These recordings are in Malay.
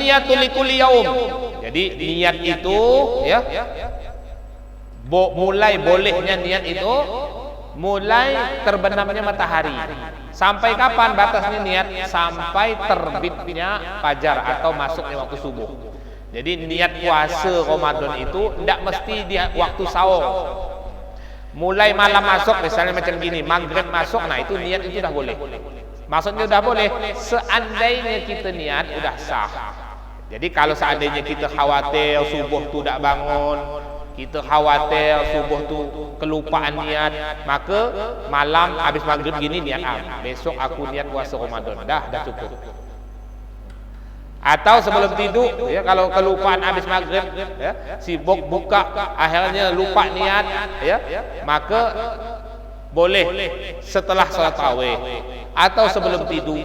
an-niyatu likulli yaum. Jadi niat itu ya mulai bolehnya niat itu mulai terbenamnya matahari. Sampai kapan batasnya niat? Sampai terbitnya fajar atau masuknya waktu subuh. Jadi niat puasa Ramadan itu tidak mesti di waktu sahur. Mulai malam masuk, misalnya macam gini, maghrib masuk, nah itu niat itu dah boleh. Maksudnya udah boleh seandainya kita niat udah sah. Jadi kalau seandainya kita khawatir subuh tu tak bangun, kita khawatir subuh tu kelupaan niat, maka malam habis maghrib gini niat besok aku niat puasa Ramadan, dah cukup. Atau sebelum tidur ya, kalau kelupaan habis maghrib ya, sibuk buka akhirnya lupa niat ya, maka boleh setelah salat tarawih atau sebelum tidur.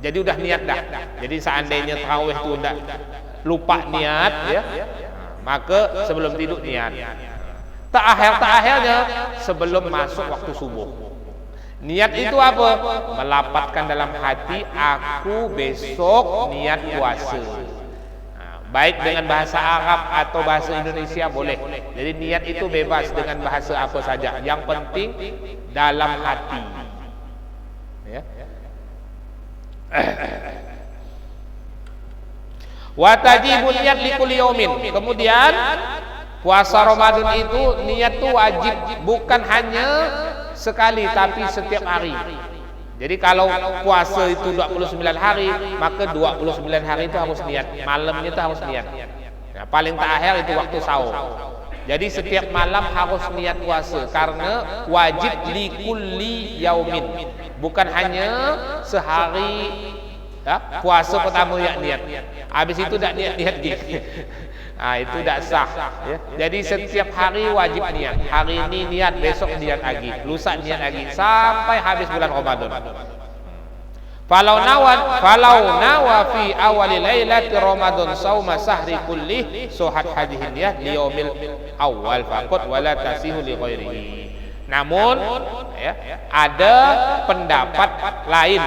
Jadi udah niat dah. Jadi seandainya tarawih itu udah lupa niat ya, maka sebelum tidur niat. Terakhirnya sebelum masuk waktu subuh. Niat itu apa? Melapatkan dalam hati, aku besok niat puasa. Baik dengan bahasa Arab atau bahasa Indonesia boleh. Jadi niat itu bebas dengan bahasa apa saja. Yang penting dalam hati. Ya. Wa tajibun niat likulli yaumin. Kemudian puasa Ramadan itu niat itu wajib, bukan hanya sekali tapi setiap hari. Jadi kalau puasa itu 29 hari, maka 29 hari itu harus niat. Malamnya itu harus niat. Nah, paling terakhir itu waktu sahur. Jadi setiap malam harus niat puasa karena wajib likulli yaumin. Bukan hanya sehari ya, puasa pertama ya niat. Habis itu tak niat-niat gitu. Nah, itu tidak sah ya. Jadi setiap hari wajib niat. Hari ini niat, besok niat lagi, lusa niat lagi sampai habis bulan Ramadan. Falau nawa fi awali lailati Ramadan sauma sahri kullih suhat hadhihi niyat li yaumil awal faqat wala tasihu li ghairihi. Namun ya, ada pendapat lain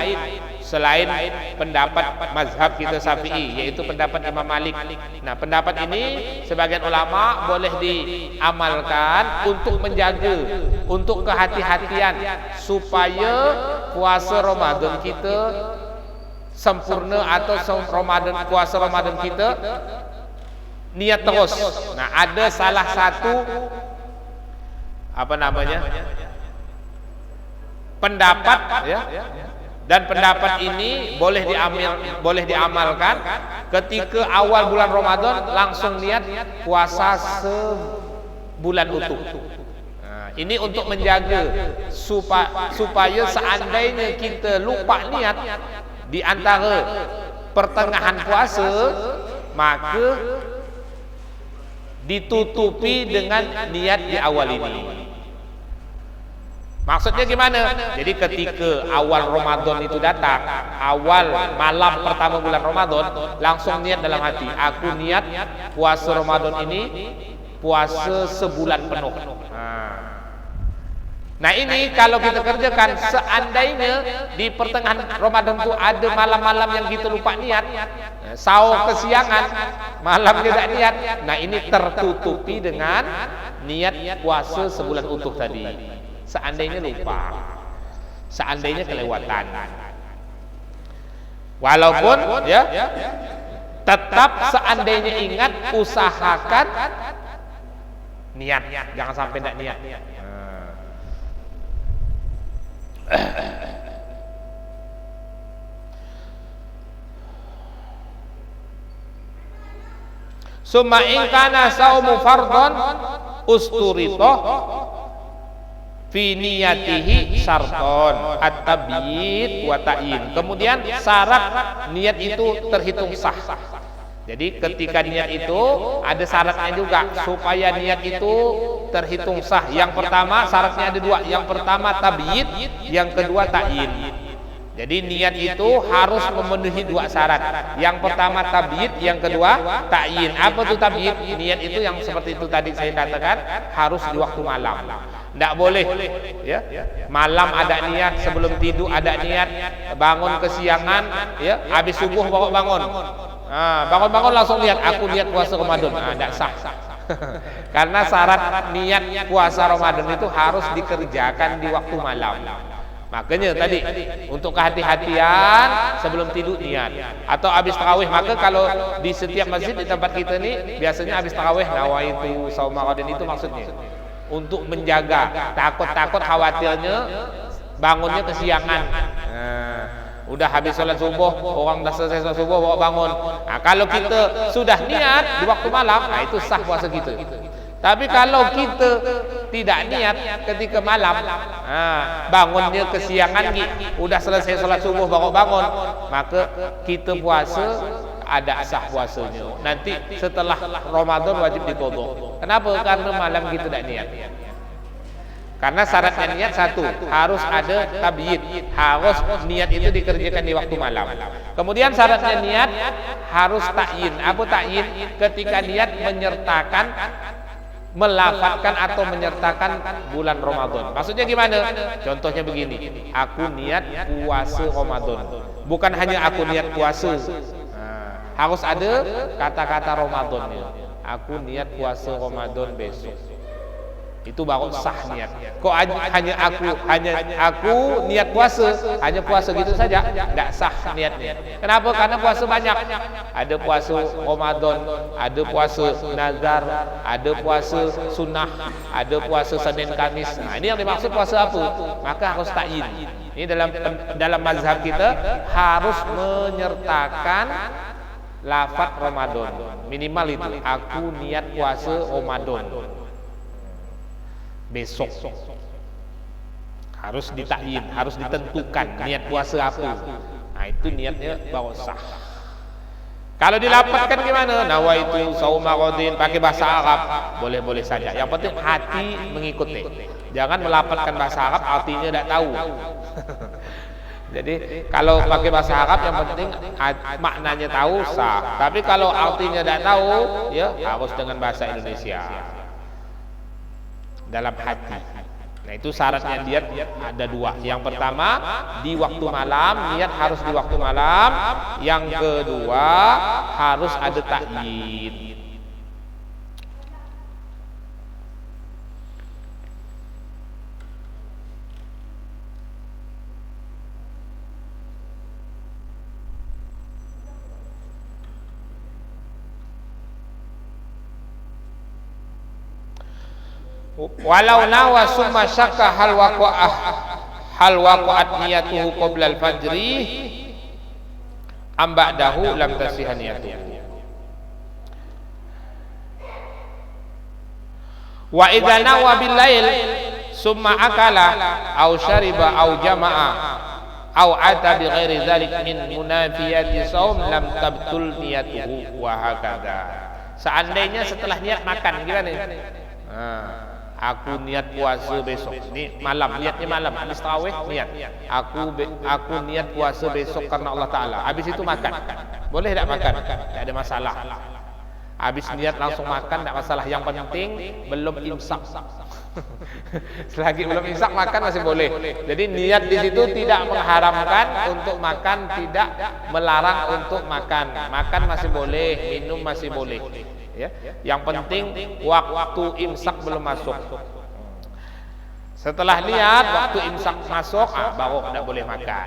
selain pendapat mazhab kita Syafi'i, yaitu pendapat Imam Malik. Nah, pendapat ini sebagian ulama boleh diamalkan untuk menjaga, untuk kehati-hatian supaya puasa Ramadan kita sempurna atau puasa Ramadan kita niat terus. Nah, ada salah satu pendapat ya. Dan pendapat ini boleh diamalkan ketika awal bulan Ramadan langsung niat puasa sebulan utuh. Nah, ini untuk menjaga supaya seandainya kita lupa niat di antara pertengahan puasa, maka ditutupi dengan niat di awal ini. Maksudnya gimana? Jadi ketika awal Ramadan itu datang, awal malam pertama bulan Ramadan, langsung niat dalam hati, aku niat puasa Ramadan ini puasa sebulan penuh. Nah, ini kalau kita kerjakan, seandainya di pertengahan Ramadan itu ada malam-malam yang kita lupa niat, sahur kesiangan, malam tidak niat, nah ini tertutupi dengan niat puasa sebulan utuh tadi. Seandainya lupa, seandainya kelewatan, walaupun ya tetap seandainya ingat, usahakan niat, jangan sampai tidak niat. Summa in kana saumu fardhon usturito fi niyatihi syarton at-tabyid wa ta'yin. Kemudian syarat niat itu terhitung sah. Jadi ketika niat itu ada syaratnya juga supaya niat itu terhitung sah. Yang pertama syaratnya ada dua. Yang pertama tabyid, yang kedua ta'yin. Jadi niat itu harus memenuhi dua syarat. Yang pertama tabyid, yang kedua ta'yin. Apa itu tabyid? Niat itu yang seperti itu tadi saya katakan, harus di waktu malam. Tidak boleh ya, malam ada niat, sebelum tidur ada niat, bangun kesiangan ya, habis subuh baru bangun. Bangun-bangun langsung lihat aku niat puasa Ramadan. Tidak sah. Karena syarat niat puasa Ramadan itu harus dikerjakan di waktu malam. Makanya tadi untuk kehati-hatian sebelum tidur niat atau habis tarawih. Maka kalau di setiap masjid di tempat kita ini biasanya habis tarawih nawaitu shaum Ramadan itu maksudnya untuk menjaga, takut khawatirnya bangunnya kesiangan. Udah habis sholat subuh, orang dah selesai sholat subuh bawa bangun. Kalau kita sudah niat di waktu malam, itu sah puasa kita. Tapi kalau kita tidak niat ketika malam, bangunnya kesiangan, udah selesai sholat subuh baru bangun, maka kita puasa ada sah puasanya. Nanti setelah Ramadan wajib diqadha. Kenapa? Karena malam kita tidak niat. Karena syaratnya niat satu, harus ada tabyid, harus niat itu dikerjakan di waktu malam. Kemudian syaratnya niat harus ta'yin. Apa ta'yin? Ketika niat menyertakan, melafalkan atau menyertakan bulan Ramadan. Maksudnya gimana? Contohnya begini, aku niat puasa Ramadan. Bukan hanya aku niat puasa. Harus ada kata-kata Ramadannya. Aku niat puasa Ramadan besok. Itu baru sah niat. Kok hanya aku niat puasa, hanya puasa gitu saja, tidak sah niatnya. Kenapa? Karena puasa banyak. Ada puasa Ramadan, ada puasa nazar, ada puasa sunnah, ada puasa Senin Kamis. Ini yang dimaksud puasa apa? Maka harus ta'yin. Ini dalam mazhab kita harus menyertakan lafaz Ramadan. Minimal itu. Aku niat puasa Ramadan besok. Harus ditakyin, harus ditentukan niat puasa apa. Itu niatnya baru sah. Kalau dilapatkan gimana? Nawaitu shaum Ramadan pakai bahasa Arab, boleh-boleh saja. Yang penting hati mengikuti. Jangan melapatkan bahasa Arab artinya tidak tahu. Jadi kalau pakai bahasa Arab yang penting maknanya tahu sah. Tapi kalau artinya tidak tahu, ya harus dengan bahasa Indonesia. Dalam hati. Nah itu syaratnya niat ada dua. Yang pertama di waktu malam, niat harus di waktu malam. Yang kedua harus ada ta'yin. Walau nawa summa syakka hal waqa'at niyatuhu qabla al-fajri am ba'dahu lam tasih niyatuhu. Wa idza nawa bil lail summa akala aw syariba aw jama'a aw ata bi ghairi dzalik min munafiyati shaum lam tabtul niyatuhu wa hakadha. Seandainya setelah niat makan gimana? Aku niat puasa besok. Ini malam, niatnya malam. Habis tarawih niat. Aku niat puasa besok karena Allah Taala. Habis itu makan. Boleh tidak makan? Tidak ada masalah. Habis niat langsung makan tidak masalah. Yang penting belum imsak. Selagi belum imsak makan masih boleh. Jadi niat di situ tidak mengharamkan untuk makan, tidak melarang untuk makan. Makan masih boleh, minum masih boleh. Ya. Yang penting waktu imsak belum masuk. Setelah niat waktu imsak masuk, baru tidak boleh makan.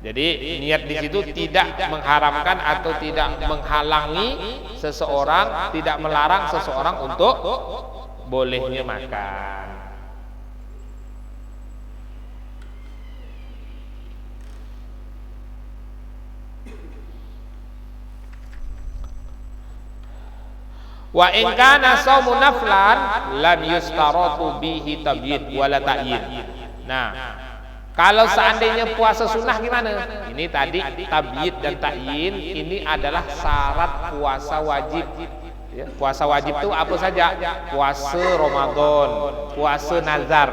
Jadi niat di situ tidak mengharamkan atau tidak menghalangi seseorang, tidak melarang seseorang untuk bolehnya makan. Wa in kana shaumun naflan lam yustaratu bihi tabyid wala ta'yin. Nah, kalau seandainya puasa sunnah gimana? Ini tadi tabyid dan ta'yin, ini adalah syarat puasa wajib. Ya, puasa wajib itu apa saja? Puasa Ramadan, puasa nazar.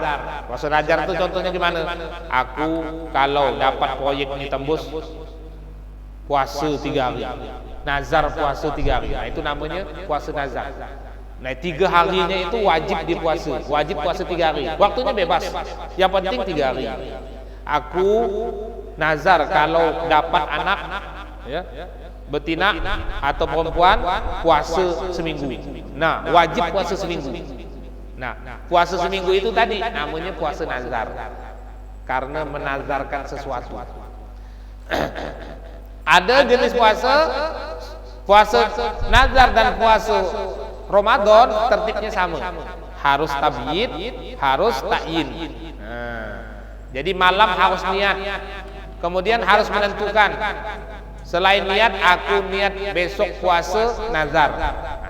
Puasa nazar itu contohnya gimana? Aku kalau dapat proyek ini tembus puasa 3 hari. Nazar puasa 3 hari. Nah, itu namanya puasa nazar. Nah, 3 harinya itu wajib dipuasa. Wajib puasa 3 hari. Waktunya bebas. Yang penting 3 hari. Aku nazar kalau dapat anak, ya, betina atau perempuan puasa seminggu. Nah, wajib puasa seminggu. Nah, puasa seminggu itu tadi namanya puasa nazar, karena menazarkan sesuatu. Ada jenis puasa nazar dan puasa Ramadan tertibnya sama. Harus tabyid, harus ta'yin. Jadi malam harus niat. Kemudian harus menentukan. Selain niat, aku niat besok puasa nazar.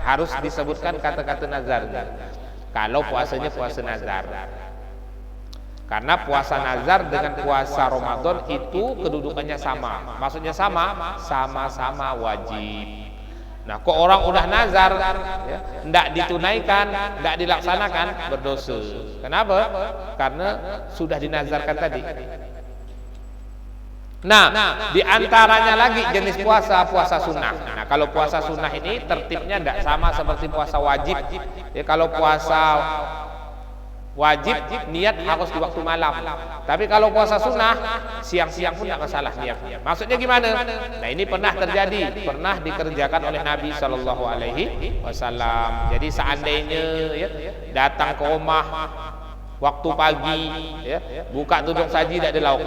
Harus disebutkan kata-kata nazar. Kalau puasanya puasa nazar. Karena puasa nazar dengan puasa Ramadan itu kedudukannya sama. Maksudnya sama-sama wajib. Nah, kok orang udah nazar, ya, tidak ditunaikan, tidak dilaksanakan, berdosa. Kenapa? Karena sudah dinazarkan tadi. Nah, diantaranya lagi jenis puasa sunnah. Nah, kalau puasa sunnah ini tertibnya tidak sama seperti puasa wajib. Ya, kalau puasa wajib niat harus di waktu malam. Tapi kalau puasa sunnah siang-siang pun tidak masalah niatnya. Maksudnya gimana? Nah, ini pernah terjadi, pernah dikerjakan oleh Nabi Shallallahu Alaihi Wasallam. Jadi seandainya ya, datang ke rumah waktu pagi, ya, buka tudung saji tidak ada lauk.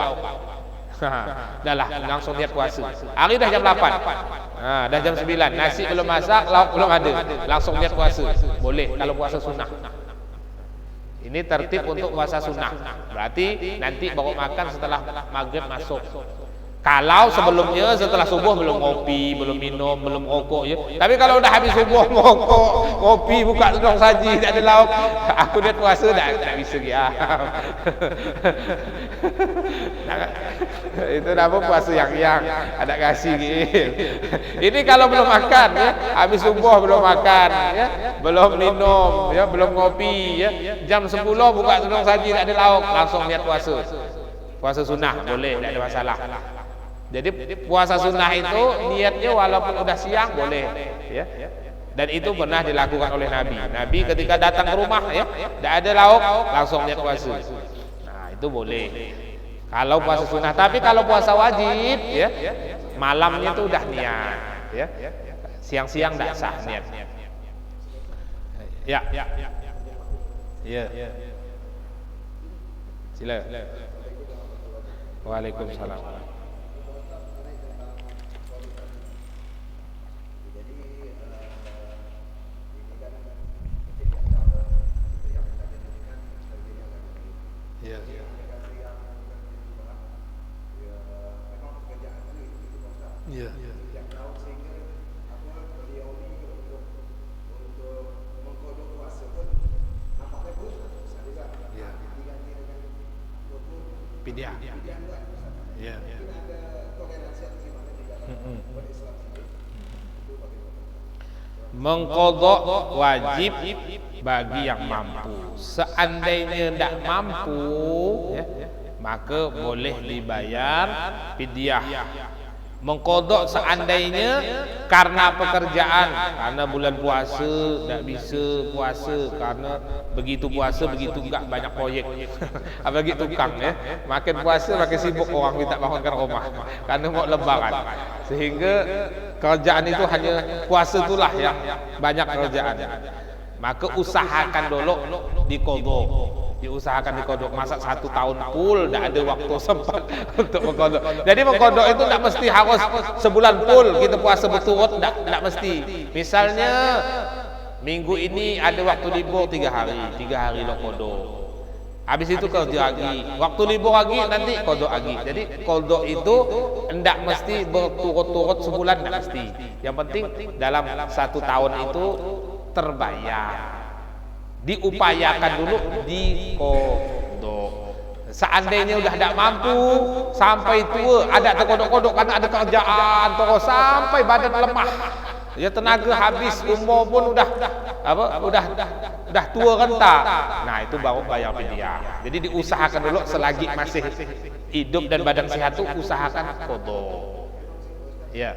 Dah lah, langsung niat puasa. Hari dah jam 8. Dah jam 9. Nasi belum masak, lauk belum ada. Langsung niat puasa. Boleh kalau puasa sunnah. Ini tertib untuk puasa sunnah. Berarti nanti baru makan setelah maghrib masuk. Kalau sebelumnya setelah subuh belum ngopi, belum minum, belum rokok ya. Tapi kalau udah habis subuh rokok, kopi, buka tudung saji, tidak ada lauk, aku niat puasa tak bisa ya. Itu nama puasa yang ada kasih gitu. Ini kalau belum makan ya, habis subuh belum makan ya, belum minum ya, belum ngopi ya. Jam 10 buka tudung saji, tidak ada lauk, langsung niat puasa. Puasa sunnah boleh, tidak ada masalah. Jadi puasa sunnah itu niatnya walaupun udah siang boleh ya. Dan itu pernah dilakukan oleh Nabi. Nabi ketika datang ke rumah ya, tidak ada lauk, langsung niat puasa. Nah, itu boleh. Kalau puasa sunnah, tapi kalau puasa wajib ya, malamnya itu udah niat ya. Siang-siang tidak sah niat. Ya. Ya. Sila. Waalaikumsalam. Pidyah. Ya. Mengqadha wajib bagi yang mampu. Seandainya tidak mampu ya, maka boleh dibayar pidyah. Mengqadha seandainya karena pekerjaan, karena bulan puasa tidak bisa puasa, karena begitu puasa begitu enggak banyak proyek. Apalagi tukang ya, makin puasa makin sibuk orang minta bangunkan rumah karena mau lebaran, sehingga kerjaan itu hanya puasa itulah yang banyak kerjaan. Maka usahakan dulu diqadha. Diusahakan dikodok. Masa 1 tahun full tidak ada waktu sempat untuk mengkodok. Jadi mengkodok itu tidak mesti harus sebulan full kita puasa berturut, tidak mesti. Misalnya minggu ini ada waktu libur 3 hari lo kodok. Habis itu kerja lagi, waktu libur lagi nanti kodok lagi. Jadi kodok itu tidak mesti berturut-turut sebulan, tidak mesti. Yang penting dalam 1 tahun itu terbayar. Diupayakan dulu dikodok. Seandainya udah tidak mampu sampai tua, ada terkodok-kodok karena ada kerjaan terus sampai badan lemah, ya tenaga habis, umur pun udah tua renta. Nah, itu baru bayar pidyah. Jadi diusahakan dulu selagi masih hidup dan badan sehat, tuh usahakan kodok. Ya.